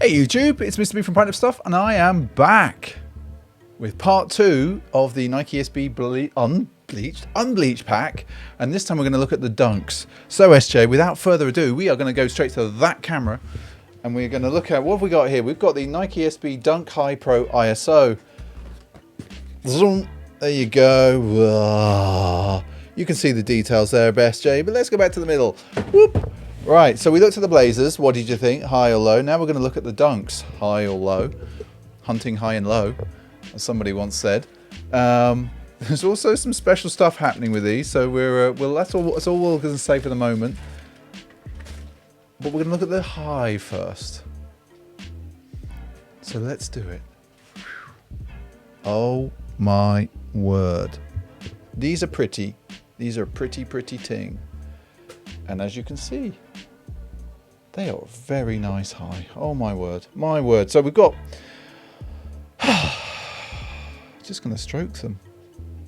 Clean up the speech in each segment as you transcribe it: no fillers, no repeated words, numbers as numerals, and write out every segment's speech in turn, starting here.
Hey YouTube, it's Mr. B from Pint of Stuff, and I am back with part 2 of the Nike SB Unbleached pack, and this time we're going to look at the dunks. So SJ, without further ado, we are going to go straight to that camera, and we're going to look at what have we got here. We've got the Nike SB Dunk High Pro ISO. Zoom. There you go. You can see the details there, SJ, but let's go back to the middle. Whoop. Right, so we looked at the blazers. What did you think? High or low? Now we're going to look at the dunks. High or low? Hunting high and low, as somebody once said. There's also some special stuff happening with these, so that's all we're going to say for the moment. But we're going to look at the high first. So let's do it. Oh my word. These are pretty. These are pretty ting. And as you can see, they are very nice high. Oh my word. My word. So we've got... just going to stroke them.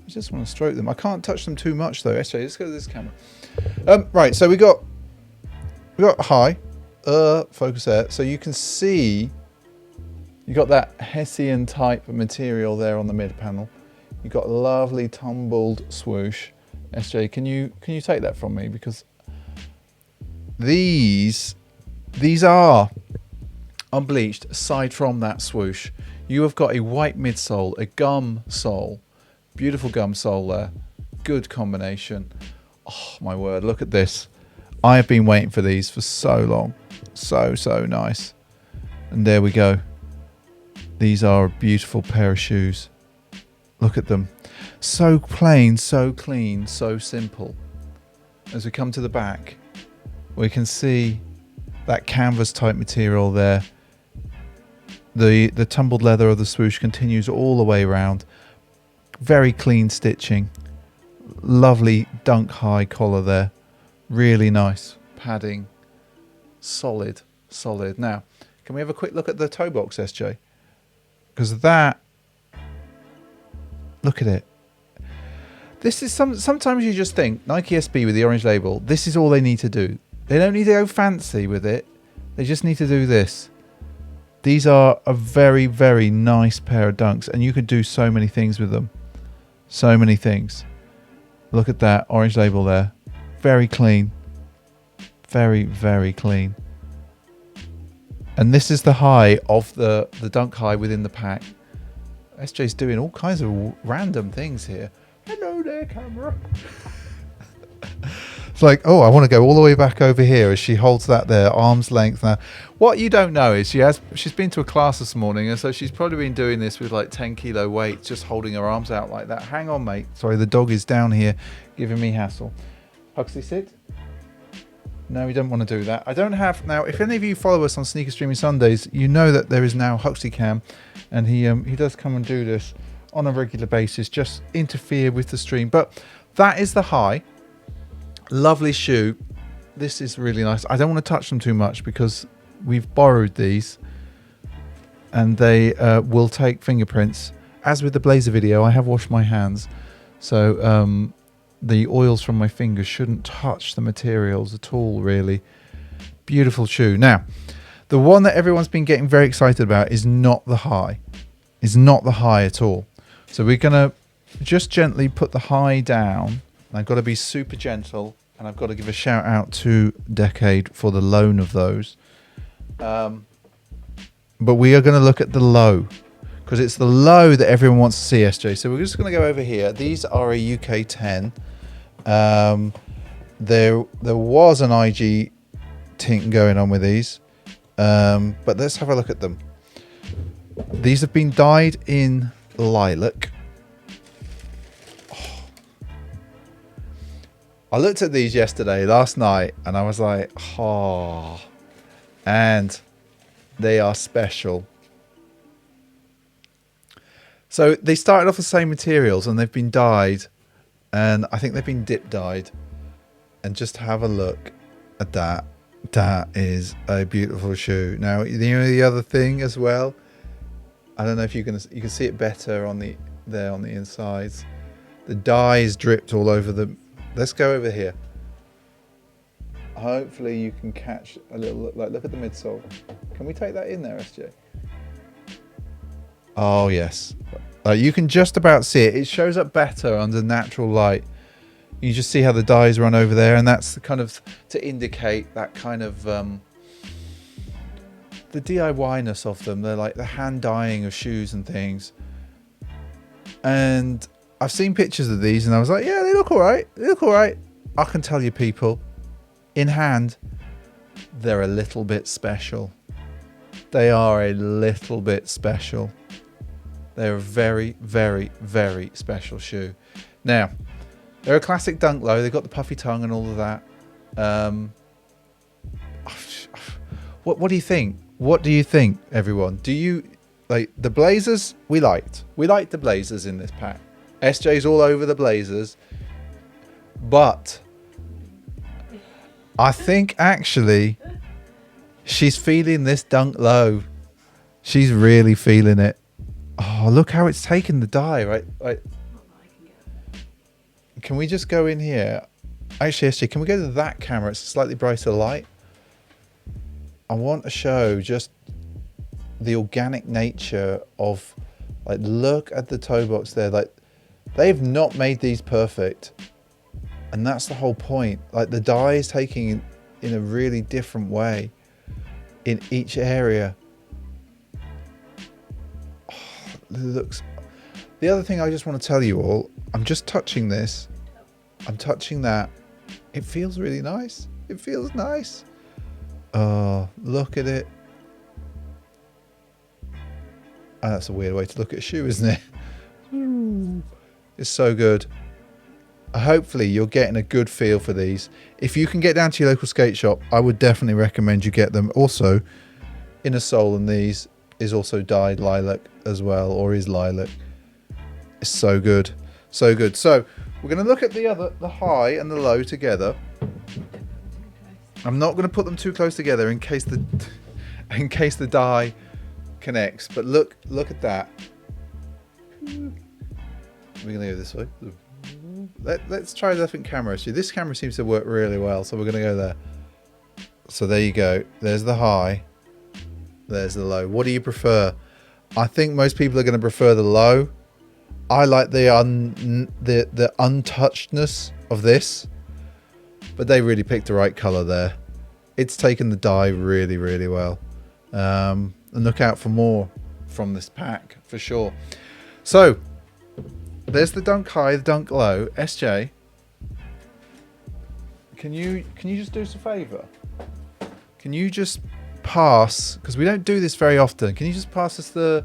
I just want to stroke them. I can't touch them too much though. Actually, let's go to this camera. Right, so we got high. Focus there. So you can see you got that Hessian type of material there on the mid panel. You've got a lovely tumbled swoosh. SJ, can you take that from me? Because these are unbleached. Aside from that swoosh, you have got a white midsole, a gum sole, beautiful gum sole there, good combination. Oh my word, look at this. I have been waiting for these for so long. So nice. And there we go. These are a beautiful pair of shoes. Look at them. So plain, so clean, so simple. As we come to the back, we can see that canvas type material there. The tumbled leather of the swoosh continues all the way around. Very clean stitching. Lovely dunk high collar there. Really nice padding. Solid. Now, can we have a quick look at the toe box, SJ? Because that... Look at it. This is sometimes you just think Nike SB with the orange label, this is all they need to do. They don't need to go fancy with it. They just need to do this. These are a very nice pair of dunks, and you could do so many things with them. So many things. Look at that orange label there. Very clean. Very clean. And this is the high of the dunk high within the pack. SJ's doing all kinds of random things here. Hello there, camera. It's like, oh, I want to go all the way back over here as she holds that there, arm's length. Now, what you don't know is she's been to a class this morning, and so she's probably been doing this with like 10 kilo weight, just holding her arms out like that. Hang on, mate. Sorry, the dog is down here giving me hassle. Huxley, sit. No, we don't want to do that. I don't have... Now, if any of you follow us on Sneaker Streaming Sundays, you know that there is now Huxley Cam, and he does come and do this on a regular basis, just interfere with the stream. But that is the high. Lovely shoe. This is really nice. I don't want to touch them too much because we've borrowed these, and they will take fingerprints. As with the blazer video, I have washed my hands, so... the oils from my fingers shouldn't touch the materials at all, really. Beautiful shoe. Now, the one that everyone's been getting very excited about is not the high. Is not the high at all. So we're going to just gently put the high down. I've got to be super gentle, and I've got to give a shout out to Decade for the loan of those. But we are going to look at the low, because it's the low that everyone wants to see, SJ. So we're just going to go over here. These are a UK 10. There was an IG tint going on with these, but let's have a look at them. These have been dyed in lilac. Oh. I looked at these last night, and I was like, oh, and they are special. So they started off the same materials, and they've been dyed, and I think they've been dip dyed. And just have a look at that. That is a beautiful shoe. Now, the other thing as well, I don't know if you can see it better on the insides. The dye is dripped all over the. Let's go over here. Hopefully you can catch a little, like, look at the midsole. Can we take that in there, SJ? Oh yes, you can just about see it. It shows up better under natural light. You just see how the dyes run over there, and that's the kind of to indicate that kind of the DIY-ness of them. They're like the hand dyeing of shoes and things. And I've seen pictures of these, and I was like, yeah, they look all right. They look all right. I can tell you, people, in hand, they're a little bit special. They are a little bit special. They're a very, very, very special shoe. Now, they're a classic dunk low. They've got the puffy tongue and all of that. What do you think? What do you think, everyone? Do you like the blazers? We liked the blazers in this pack. SJ's all over the blazers, but I think actually she's feeling this dunk low. She's really feeling it. Oh, look how it's taken the dye, right? Can we just go in here? Actually, SJ, can we go to that camera? It's a slightly brighter light. I want to show just the organic nature of, like, look at the toe box there. Like, they've not made these perfect. And that's the whole point. Like, the dye is taking in a really different way in each area. Oh, it looks... The other thing I just want to tell you all, I'm just touching this. I'm touching that. It feels really nice. It feels nice. Oh, look at it. Oh, that's a weird way to look at a shoe, isn't it? It's so good. Hopefully you're getting a good feel for these. If you can get down to your local skate shop, I would definitely recommend you get them. Also, inner sole in these is also dyed lilac as well, or is lilac. It's so good. So good. So we're going to look at the high and the low together. I'm not going to put them too close together in case the dye connects. But look at that. We're going to go this way. Let's try a different camera. See, this camera seems to work really well, so we're going to go there. So there you go. There's the high. There's the low. What do you prefer? I think most people are going to prefer the low. I like the untouchedness of this, but they really picked the right color there. It's taken the dye really, really well. And look out for more from this pack for sure. So there's the dunk high, the dunk low. SJ, can you just do us a favor? Can you just pass, because we don't do this very often, can you just pass us the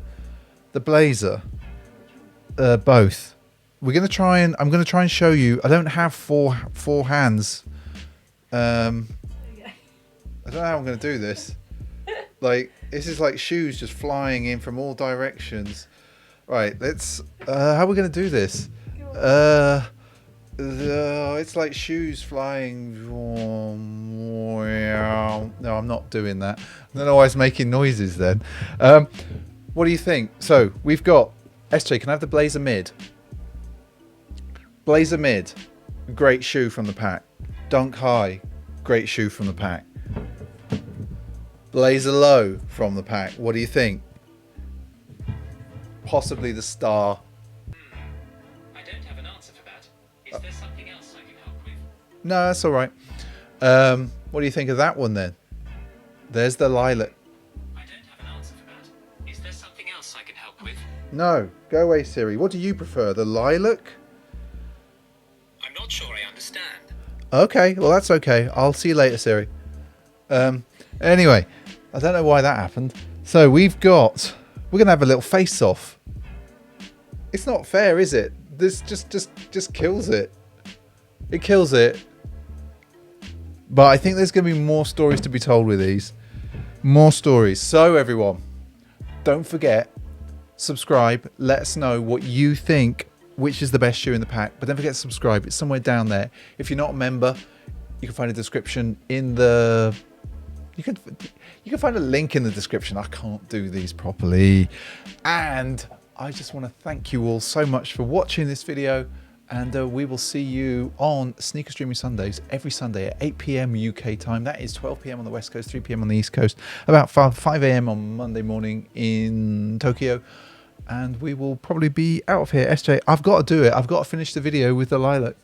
blazer? Both. I'm going to try and show you. I don't have four hands. I don't know how I'm going to do this. Like, this is like shoes just flying in from all directions. Right, let's... how are we going to do this? It's like shoes flying... No, I'm not doing that. I don't know why it's making noises then. What do you think? So, we've got... SJ, can I have the Blazer Mid? Blazer Mid, great shoe from the pack. Dunk High, great shoe from the pack. Blazer Low from the pack. What do you think? Possibly the Star. I don't have an answer for that. Is there something else I can help with? No, that's all right. What do you think of that one then? There's the Lilac. I don't have an answer for that. Is there something else I can help with? No, go away, Siri. What do you prefer, the Lilac? I'm not sure I understand. Okay, well that's okay. I'll see you later, Siri. Anyway, I don't know why that happened. So we're gonna have a little face-off. It's not fair, is it? This just kills it. It kills it. But I think there's gonna be more stories to be told with these. More stories. So everyone, don't forget, subscribe. Let us know what you think, which is the best shoe in the pack. But don't forget to subscribe. It's somewhere down there. If you're not a member, you can find a description in the... You can find a link in the description. I can't do these properly. And I just want to thank you all so much for watching this video. And we will see you on Sneaker Streaming Sundays every Sunday at 8 p.m. UK time. That is 12 p.m. on the West Coast, 3 p.m. on the East Coast, about 5 a.m. on Monday morning in Tokyo. And we will probably be out of here. SJ, I've got to do it. I've got to finish the video with the lilac.